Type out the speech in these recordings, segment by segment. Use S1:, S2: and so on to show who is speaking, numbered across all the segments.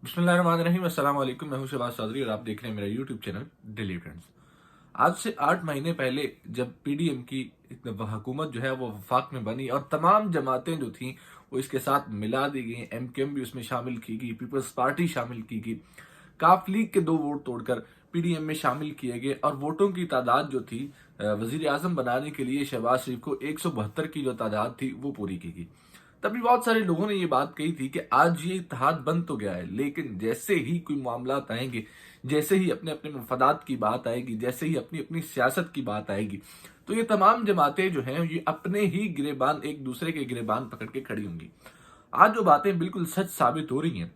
S1: बिस्मिल्लाहिर्रहमानिर्रहीम। अस्सलाम वालेकुम। मैं हूं शहबाज चौधरी और आप देख रहे हैं मेरा यूट्यूब चैनल डेली ट्रेंड्स। आज से 8 महीने पहले जब पीडीएम की हुकूमत जो है वो वफाक में बनी और तमाम जमातें जो थीं वो इसके साथ मिला दी गई, एमकेएम भी उसमें शामिल की गई, पीपल्स पार्टी शामिल की गई, काफ लीग के 2 वोट तोड़कर पीडीएम में शामिल किए गए और वोटों की तादाद जो थी वजीर आजम बनाने के लिए शहबाज शरीफ को 172 की जो तादाद थी वो पूरी की गई। तभी बहुत सारे लोगों ने ये बात कही थी कि आज ये इत्तेहाद बन तो गया है, लेकिन जैसे ही कोई मामलात आएंगे, जैसे ही अपने अपने मफादात की बात आएगी, जैसे ही अपनी अपनी सियासत की बात आएगी, तो ये तमाम जमातें जो हैं ये अपने ही गिरेबान, एक दूसरे के गिरेबान पकड़ के खड़ी होंगी। आज जो बातें बिल्कुल सच साबित हो रही हैं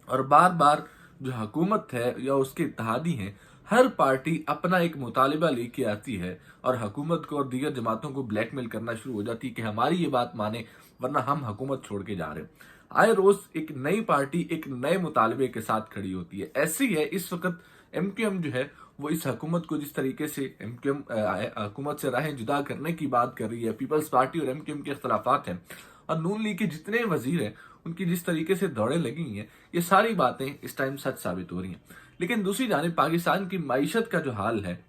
S1: और बार बार जो हुकूमत है या उसके इत्तेहादी हैं, हर पार्टी अपना एक मुतालिबा लेके आती है और हुकूमत को और दीगर जमातों को ब्लैकमेल करना शुरू हो जाती है कि हमारी ये बात माने वरना हम हुकूमत छोड़ के जा रहे हैं। आए रोज एक नई पार्टी एक नए मुतालबे के साथ खड़ी होती है। ऐसी है इस वक्त एमक्यूएम जो है वो इस हुकूमत को जिस तरीके से एमक्यूएम हुकूमत से राहें जुदा करने की बात कर रही है, पीपल्स पार्टी और एमक्यूएम के इख्तलाफात हैं और नून लीग के जितने वजीर हैं उनकी जिस तरीके से दौड़े लगी हुई हैं, ये सारी बातें इस टाइम सच साबित हो रही हैं। लेकिन दूसरी जानिब पाकिस्तान की मईशत का जो हाल है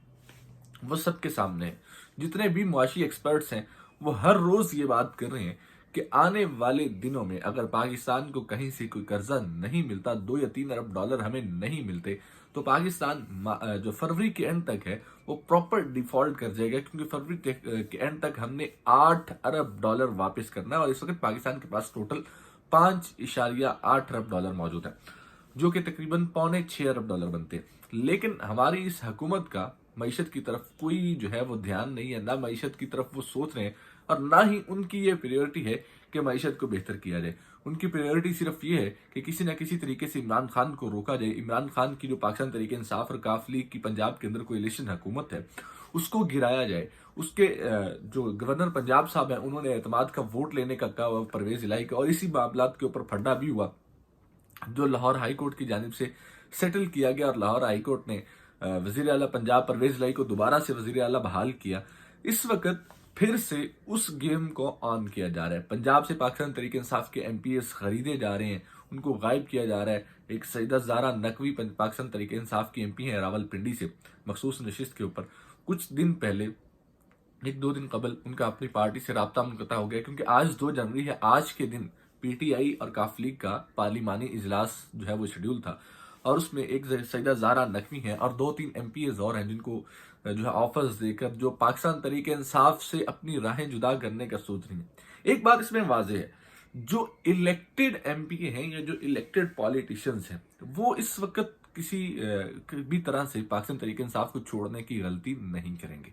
S1: वो सबके सामने है। जितने भी मुआशी एक्सपर्ट्स हैं वो हर रोज ये बात कर रहे हैं कि आने वाले दिनों में अगर पाकिस्तान को कहीं से कोई कर्जा नहीं मिलता, 2 या 3 अरब डॉलर हमें नहीं मिलते, तो पाकिस्तान जो फरवरी के एंड तक है वो प्रॉपर डिफॉल्ट कर जाएगा, क्योंकि फरवरी के एंड तक हमने 8 अरब डॉलर वापस करना है और इस वक्त पाकिस्तान के पास टोटल 5.8 अरब डॉलर मौजूद है, जो कि तकरीबन 5.25 अरब डॉलर बनते हैं। लेकिन हमारी इस हुकूमत का मईशत की तरफ कोई जो है वो ध्यान नहीं है, ना मईशत की तरफ वो सोच रहे हैं और ना ही उनकी ये प्रायोरिटी है कि मईशत को बेहतर किया जाए। उनकी प्रायोरिटी सिर्फ ये है कि किसी न किसी तरीके से इमरान खान को रोका जाए। इमरान खान की जो पाकिस्तान तरीके इंसाफ और काफ लीग की पंजाब के अंदर कोalition हुकूमत है उसको गिराया जाए। उसके जो गवर्नर पंजाब साहब हैं उन्होंने एतमाद का वोट लेने का कहा परवेज इलाही का, और इसी मामलात के ऊपर फड्डा भी हुआ जो लाहौर हाई कोर्ट की जानिब से सेटल किया गया और लाहौर हाई कोर्ट ने वजीर आला पंजाब परवेज इलाही को दोबारा से वजीर आला बहाल किया। इस वक्त फिर से उस गेम को ऑन किया जा रहा है। पंजाब से पाकिस्तान तरीके इंसाफ के एमपीएस खरीदे जा रहे हैं, उनको गायब किया जा रहा है। एक सईदा ज़ारा नकवी पाकिस्तान तरीके इंसाफ की एमपी है रावलपिंडी से मखसूस नशिस्त के ऊपर, कुछ दिन पहले 1-2 दिन कबल उनका अपनी पार्टी से राब्ता मुनक़ता हो गया, क्योंकि आज 2 जनवरी है। आज के दिन पीटीआई और काफ लीग का पार्लिमानी इजलास जो है वो शेड्यूल था और उसमें एक सईदा ज़ारा नकवी है और 2-3 एमपीएस और हैं जिनको जो है ऑफर्स देकर जो पाकिस्तान तरीके इंसाफ से अपनी राहें जुदा करने का सोच रही हैं। एक बात इसमें वाज़ेह है, जो इलेक्टेड एमपी हैं या जो इलेक्टेड पॉलिटिशियंस हैं वो इस वक्त किसी भी तरह से पाकिस्तान तरीके इंसाफ को छोड़ने की गलती नहीं करेंगे।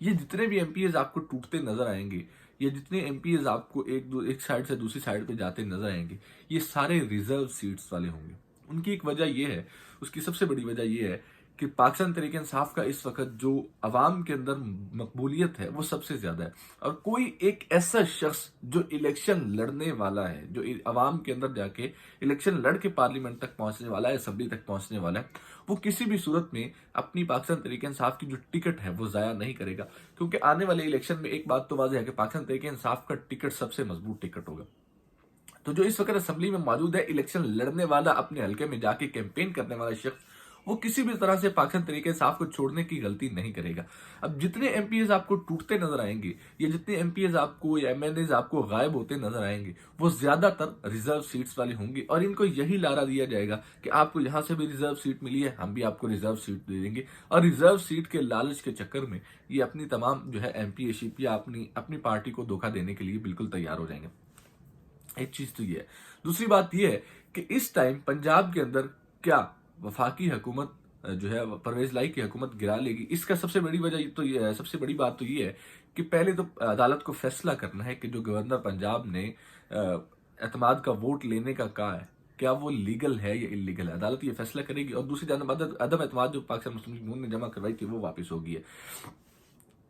S1: ये जितने भी एमपीएस आपको टूटते नजर आएंगे या जितने एमपीएस आपको एक साइड से दूसरी साइड पे जाते नजर आएंगे, ये सारे रिजर्व सीट्स वाले होंगे। उनकी एक वजह यह है, उसकी सबसे बड़ी वजह यह है कि पाकिस्तान तरीके इंसाफ का इस वक्त जो अवाम के अंदर मकबूलियत है वो सबसे ज्यादा है और कोई एक ऐसा शख्स जो इलेक्शन लड़ने वाला है, जो अवाम के अंदर जाके इलेक्शन लड़ के पार्लियामेंट तक पहुंचने वाला है, असेंबली तक पहुंचने वाला है, वो किसी भी सूरत में अपनी पाकिस्तान तरीके इंसाफ की जो टिकट है वो जाया नहीं करेगा। क्योंकि आने वाले इलेक्शन में एक बात तो वाज़ेह है कि पाकिस्तान तरीके इंसाफ का टिकट सबसे मजबूत टिकट होगा। तो जो इस वक्त असेंबली में मौजूद है, इलेक्शन लड़ने वाला, अपने हल्के में जाके कैंपेन करने वाला शख्स, वो किसी भी तरह से पाकिस्तान तरीके इंसाफ को छोड़ने की गलती नहीं करेगा। अब जितने एमपीएस आपको टूटते नजर आएंगे या जितने एमपीएस आपको या एमएनएस आपको गायब होते नजर आएंगे वो ज्यादातर रिजर्व सीट्स वाले होंगे और इनको यही लारा दिया जाएगा कि आपको यहां से भी रिजर्व सीट मिली है, हम भी आपको रिजर्व सीट दे देंगे। और रिजर्व सीट के लालच के चक्कर में ये अपनी तमाम जो है एमपीएशिप या अपनी अपनी पार्टी को धोखा देने के लिए बिल्कुल तैयार हो जाएंगे। एक चीज तो ये है। दूसरी बात ये है कि इस टाइम पंजाब के अंदर क्या वफाकी हुकूमत जो है परवेज लाई की हुकूमत गिरा लेगी, इसका सबसे बड़ी वजह तो ये है, सबसे बड़ी बात तो ये है कि पहले तो अदालत को फैसला करना है कि जो गवर्नर पंजाब ने एतमाद का वोट लेने का कहा है क्या वो लीगल है या इलीगल है, अदालत ये फैसला करेगी। और दूसरी जानब अदम एतमाद जो पाकिस्तान मुस्लिम लीग नून ने जमा करवाई थी वो वापस होगी है।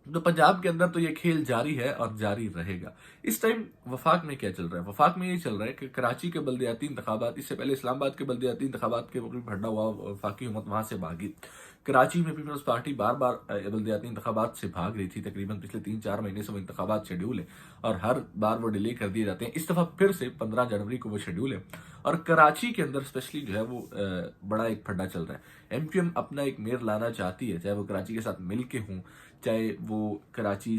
S1: तो पंजाब के अंदर तो ये खेल जारी है और जारी रहेगा। इस टाइम वफाक में क्या चल रहा है? वफाक में ये चल रहा है कि कराची के बल्दियाती इंतखाबात, इससे पहले इस्लामाबाद के बल्दियाती इंतखाबात के भी भड्डा हुआ, वफाकी हुकूमत वहां से भागी। कराची में पीपल्स पार्टी बार बार बल्दियाती इंतखाबात से भाग रही थी, तकरीबन पिछले 3-4 महीने से वो इंतखाबात शेड्यूल है और हर बार वो डिले कर दिए जाते हैं। इस दफा फिर से 15 जनवरी को वो शेड्यूल है اور کراچی کے اندر اسپیشلی جو ہے وہ بڑا ایک پھڈا چل رہا ہے۔ ایم کیو ایم اپنا ایک میئر لانا چاہتی ہے، چاہے وہ کراچی کے ساتھ مل کے ہوں، چاہے وہ کراچی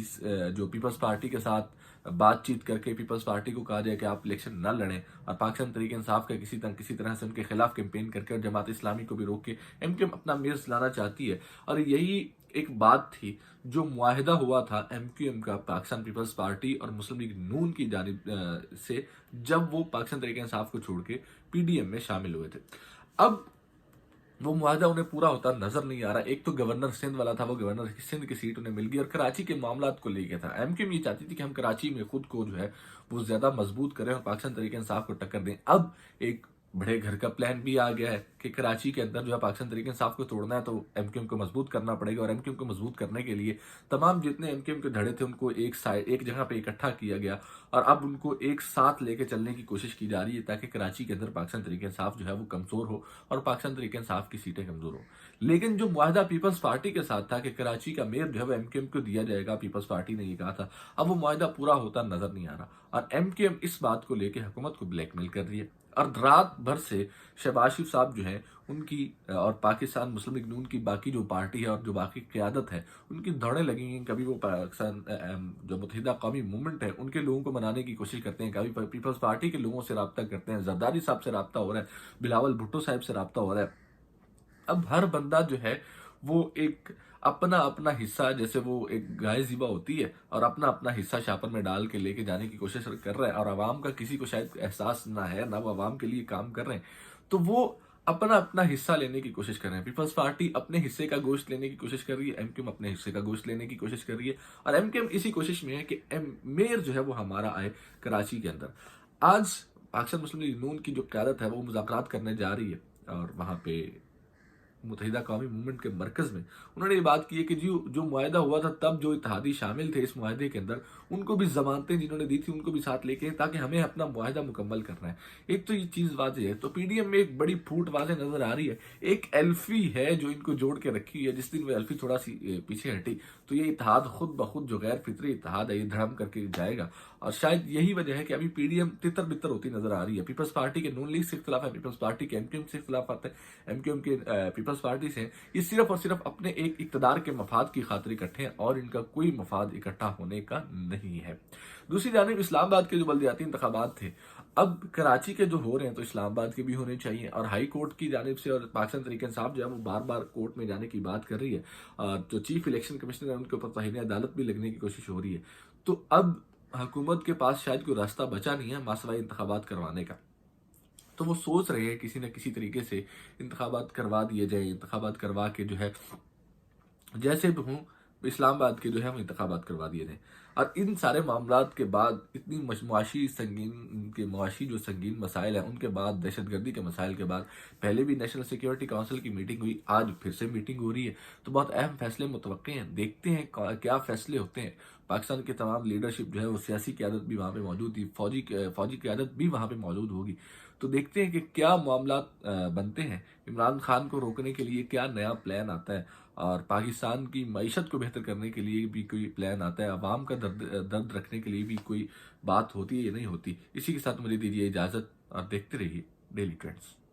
S1: جو پیپلز پارٹی کے ساتھ بات چیت کر کے پیپلز پارٹی کو کہا جائے کہ آپ الیکشن نہ لڑیں، اور پاکستان تحریک انصاف کا کسی طرح سے ان کے خلاف کیمپین کر کے اور جماعت اسلامی کو بھی روک کے ایم کیو ایم اپنا میئر لانا چاہتی ہے۔ اور یہی ایک بات تھی جو معاہدہ ہوا تھا ایم کیو ایم کا پاکستان پیپلز پارٹی اور مسلم لیگ نون کی جانب سے، جب وہ پاکستان تحریک انصاف کو چھوڑ کے پی ڈی ایم میں شامل ہوئے تھے۔ اب وہ معاہدہ انہیں پورا ہوتا نظر نہیں آ رہا۔ ایک تو گورنر سندھ والا تھا، وہ گورنر سندھ کی سیٹ انہیں مل گئی، اور کراچی کے معاملات کو لے کے تھا۔ ایم کیو ایم یہ چاہتی تھی کہ ہم کراچی میں خود کو جو ہے وہ زیادہ مضبوط کریں اور پاکستان تحریک انصاف کو ٹکر دیں۔ اب ایک بڑے گھر کا پلان بھی آ گیا ہے کہ کراچی کے اندر جو ہے پاکستان تحریک انصاف کو توڑنا ہے تو ایم کیو ایم کو مضبوط کرنا پڑے گا، اور ایم کیو ایم کو مضبوط کرنے کے لیے تمام جتنے ایم کیو ایم کے دھڑے تھے ان کو ایک جگہ پہ اکٹھا کیا گیا، اور اب ان کو ایک ساتھ لے کے چلنے کی کوشش کی جا رہی ہے تاکہ کراچی کے اندر پاکستان تحریک انصاف جو ہے وہ کمزور ہو اور پاکستان تحریک انصاف کی سیٹیں کمزور ہو۔ لیکن جو معاہدہ پیپلز پارٹی کے ساتھ تھا کہ کراچی کا میئر جو ہے وہ ایم کیو ایم کو دیا جائے گا، پیپلز پارٹی نے یہ کہا تھا، اب وہ معاہدہ پورا ہوتا نظر نہیں آ رہا، اور ایم کیو ایم اس بات کو لے کے حکومت کو بلیک میل کر رہی ہے۔ اور رات بھر سے شہباز شریف صاحب جو ہیں ان کی اور پاکستان مسلم لیگ نون کی باقی جو پارٹی ہے اور جو باقی قیادت ہے ان کی دوڑیں لگی ہیں۔ کبھی وہ پاکستان جو متحدہ قومی موومنٹ ہے ان کے لوگوں کو منانے کی کوشش کرتے ہیں، کبھی پیپلز پارٹی کے لوگوں سے رابطہ کرتے ہیں، زرداری صاحب سے رابطہ ہو رہا ہے، بلاول بھٹو صاحب سے رابطہ ہو رہا ہے۔ اب ہر بندہ جو ہے وہ ایک اپنا اپنا حصہ، جیسے وہ ایک گائے ذبح ہوتی ہے اور اپنا اپنا حصہ شاپر میں ڈال کے لے کے جانے کی کوشش کر رہا ہے، اور عوام کا کسی کو شاید احساس نہ ہے، نہ وہ عوام کے لیے کام کر رہے ہیں، تو وہ اپنا اپنا حصہ لینے کی کوشش کر رہے ہیں۔ پیپلز پارٹی اپنے حصے کا گوشت لینے کی کوشش کر رہی ہے، ایم کیو ایم اپنے حصے کا گوشت لینے کی کوشش کر رہی ہے، اور ایم کیو ایم اسی کوشش میں ہے کہ میئر جو ہے وہ ہمارا آئے کراچی کے اندر۔ آج پاکستان مسلم لیگ نون کی جو قیادت ہے وہ مذاکرات کرنے جا رہی ہے، اور وہاں پہ متحدہ قومی موومنٹ کے مرکز میں انہوں نے یہ بات کی ہے کہ جو معاہدہ ہوا تھا تب جو اتحادی شامل تھے اس معاہدے کے اندر ان کو بھی ضمانتیں جنہوں نے دی تھی ان کو بھی ساتھ لے کے، تاکہ ہمیں اپنا معاہدہ مکمل کرنا ہے۔ ایک تو یہ چیز واضح ہے، تو پی ڈی ایم میں ایک بڑی پھوٹ واضح نظر آ رہی ہے۔ ایک ایلفی ہے جو ان کو جوڑ کے رکھی ہے، جس دن وہ ایلفی تھوڑا سی پیچھے ہٹی تو یہ اتحاد خود بخود جو غیر فطری اتحاد ہے یہ دھڑم کر کے جائے گا، اور شاید یہی وجہ ہے کہ ابھی پی ڈی ایم تتر بتر ہوتی نظر آ رہی ہے۔ پیپلز پارٹی کے نون لیگ سے اختلاف ہے، پیپلز پارٹی کے ایم کیو ایم سے اختلاف آتا ہے، ایم کیو ایم کے پیپلز پارٹی سے، یہ صرف اور صرف اپنے ایک اقتدار کے مفاد کی خاطر اکٹھے ہیں اور ان کا کوئی مفاد اکٹھا ہونے کا نہیں ہے۔ دوسری جانب اسلام آباد کے جو بلدیاتی انتخابات تھے اب کراچی کے جو ہو رہے ہیں تو اسلام آباد کے بھی ہونے چاہیے، اور ہائی کورٹ کی جانب سے اور پاکستان تحریک انصاف جو ہے وہ بار بار کورٹ میں جانے کی بات کر رہی ہے، اور جو چیف الیکشن کمشنر ہے ان کے اوپر توہین عدالت بھی لگنے کی کوشش ہو رہی ہے۔ تو اب حکومت کے پاس شاید کوئی راستہ بچا نہیں ہے ماسوائے انتخابات کروانے کا، تو وہ سوچ رہے ہیں کسی نہ کسی طریقے سے انتخابات کروا دیے جائیں، انتخابات کروا کے جو ہے جیسے بھی ہوں اسلام آباد کے جو ہے وہ انتخابات کروا دیے جائیں۔ اور ان سارے معاملات کے بعد اتنی معاشی جو سنگین مسائل ہیں ان کے بعد، دہشت گردی کے مسائل کے بعد، پہلے بھی نیشنل سیکیورٹی کونسل کی میٹنگ ہوئی، آج پھر سے میٹنگ ہو رہی ہے، تو بہت اہم فیصلے متوقع ہیں۔ دیکھتے ہیں کیا فیصلے ہوتے ہیں۔ پاکستان کے تمام لیڈرشپ جو ہے وہ سیاسی قیادت بھی وہاں پہ موجود تھی، فوجی قیادت بھی وہاں پہ موجود ہوگی، تو دیکھتے ہیں کہ کیا معاملات بنتے ہیں۔ عمران خان کو روکنے کے لیے کیا نیا پلان آتا ہے، اور پاکستان کی معیشت کو بہتر کرنے کے لیے بھی کوئی پلان آتا ہے، عوام کا درد رکھنے کے لیے بھی کوئی بات ہوتی ہے یا نہیں ہوتی۔ اسی کے ساتھ مجھے دیجیے اجازت، اور دیکھتے رہیے ڈیلی ٹرینڈز۔